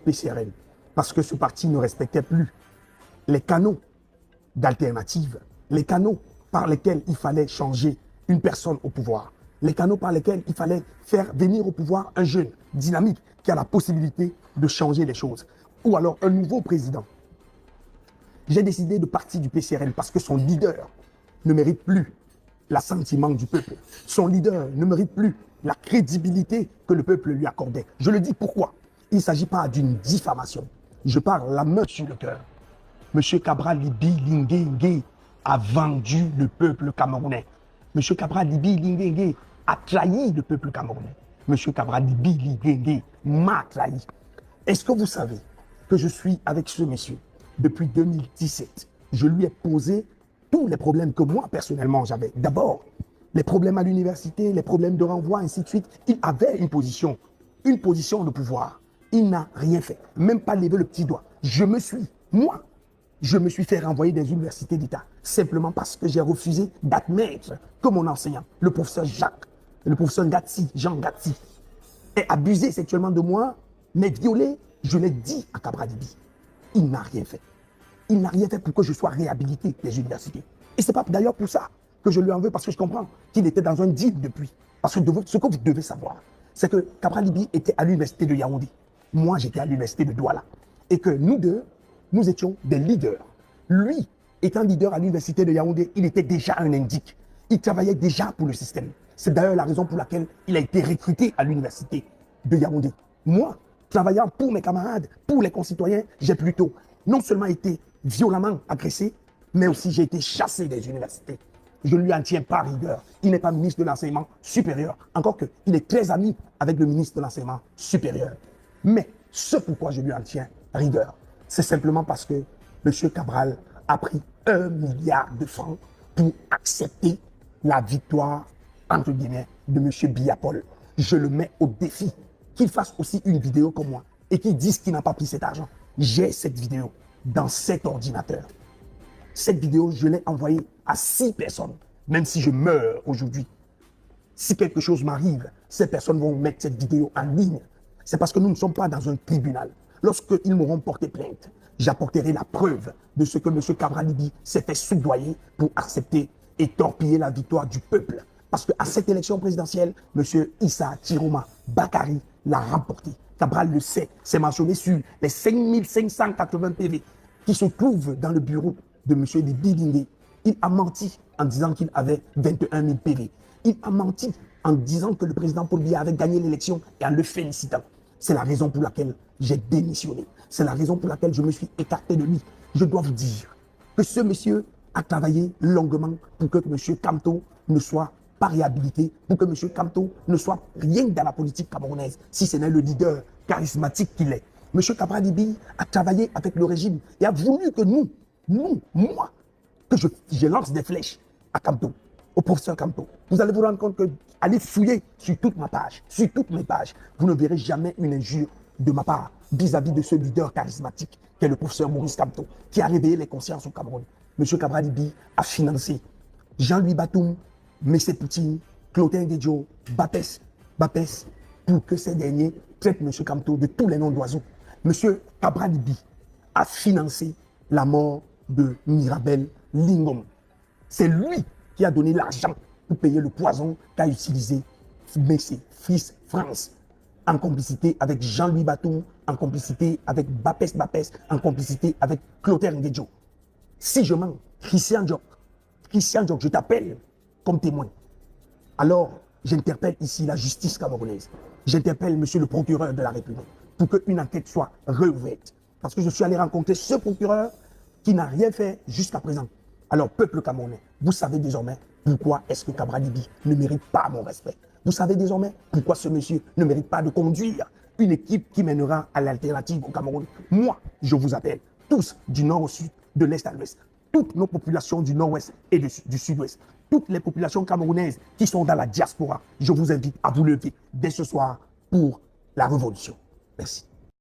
PCRL, parce que ce parti ne respectait plus les canaux d'alternative, les canaux par lesquels il fallait changer une personne au pouvoir, les canaux par lesquels il fallait faire venir au pouvoir un jeune dynamique qui a la possibilité de changer les choses, ou alors un nouveau président. J'ai décidé de partir du PCRL parce que son leader ne mérite plus l'assentiment du peuple. Son leader ne mérite plus la crédibilité que le peuple lui accordait. Je le dis pourquoi. Il ne s'agit pas d'une diffamation. Je parle la main sur le cœur. M. Cabral Libi Lingué a vendu le peuple camerounais. M. Cabral Libi Lingué a trahi le peuple camerounais. M. Cabral Libi Lingué m'a trahi. Est-ce que vous savez que je suis avec ce monsieur depuis 2017? Je lui ai posé tous les problèmes que moi, personnellement, j'avais. D'abord, les problèmes à l'université, les problèmes de renvoi, ainsi de suite. Il avait une position de pouvoir. Il n'a rien fait, même pas levé le petit doigt. Je me suis fait renvoyer des universités d'État, simplement parce que j'ai refusé d'admettre que mon enseignant, le professeur Jean Gatti, ait abusé sexuellement de moi, m'ait violé. Je l'ai dit à Cabral Libi. Il n'a rien fait. Il n'a rien fait pour que je sois réhabilité des universités. Et ce n'est pas d'ailleurs pour ça que je lui en veux, parce que je comprends qu'il était dans un deal depuis. Parce que ce que vous devez savoir, c'est que Cabral Libi était à l'université de Yaoundé. Moi, j'étais à l'université de Douala. Et que nous deux, nous étions des leaders. Lui, étant leader à l'université de Yaoundé, il était déjà un indique. Il travaillait déjà pour le système. C'est d'ailleurs la raison pour laquelle il a été recruté à l'université de Yaoundé. Moi, travaillant pour mes camarades, pour les concitoyens, j'ai plutôt non seulement été violemment agressé, mais aussi j'ai été chassé des universités. Je ne lui en tiens pas rigueur. Il n'est pas ministre de l'enseignement supérieur, encore qu'il est très ami avec le ministre de l'enseignement supérieur. Mais ce pourquoi je lui en tiens rigueur, c'est simplement parce que M. Cabral a pris 1 milliard de francs pour accepter la victoire, entre guillemets, de M. Biapol. Je le mets au défi qu'il fasse aussi une vidéo comme moi et qu'il dise qu'il n'a pas pris cet argent. J'ai cette vidéo dans cet ordinateur. Cette vidéo, je l'ai envoyée à 6 personnes, même si je meurs aujourd'hui. Si quelque chose m'arrive, ces personnes vont mettre cette vidéo en ligne. C'est parce que nous ne sommes pas dans un tribunal. Lorsqu'ils m'auront porté plainte, j'apporterai la preuve de ce que M. Cabral Libi s'est fait soudoyer pour accepter et torpiller la victoire du peuple. Parce qu'à cette élection présidentielle, M. Issa Chiroma Bakari l'a remporté. Cabral le sait, c'est mentionné sur les 5580 PV qui se trouvent dans le bureau de M. Libi Lingué. Il a menti en disant qu'il avait 21 000 PV. Il a menti en disant que le président Paul Biya avait gagné l'élection et en le félicitant. C'est la raison pour laquelle j'ai démissionné. C'est la raison pour laquelle je me suis écarté de lui. Je dois vous dire que ce monsieur a travaillé longuement pour que M. Kamto ne soit pas réhabilité, pour que M. Kamto ne soit rien dans la politique camerounaise, si ce n'est le leader charismatique qu'il est. M. Cabral Libi a travaillé avec le régime et a voulu que moi, que je lance des flèches à Kamto, au professeur Kamto. Vous allez vous rendre compte que, allez fouiller sur toute ma page, sur toutes mes pages, vous ne verrez jamais une injure de ma part vis-à-vis de ce leader charismatique qu'est le professeur Maurice Kamto, qui a réveillé les consciences au Cameroun. M. Cabral Libi a financé Jean-Louis Batoum, Messé Poutine, Clotaire Guedjo, Bapes, pour que ces derniers traitent M. Kamto de tous les noms d'oiseaux. M. Cabral Libi a financé la mort de Mirabel Lingom. C'est lui qui a donné l'argent pour payer le poison qu'a utilisé Messé Fils France, en complicité avec Jean-Louis Batoum, en complicité avec Bapes, en complicité avec Clotaire Guedjo. Si je mens, Christian Diop, je t'appelle comme témoin. Alors, j'interpelle ici la justice camerounaise. J'interpelle monsieur le procureur de la République pour qu'une enquête soit rouverte. Parce que je suis allé rencontrer ce procureur qui n'a rien fait jusqu'à présent. Alors, peuple camerounais, vous savez désormais pourquoi est-ce que Cabral Libi ne mérite pas mon respect. Vous savez désormais pourquoi ce monsieur ne mérite pas de conduire une équipe qui mènera à l'alternative au Cameroun. Moi, je vous appelle tous du nord au sud, de l'est à l'ouest, toutes nos populations du nord-ouest et du sud-ouest, toutes les populations camerounaises qui sont dans la diaspora, je vous invite à vous lever dès ce soir pour la révolution. Merci.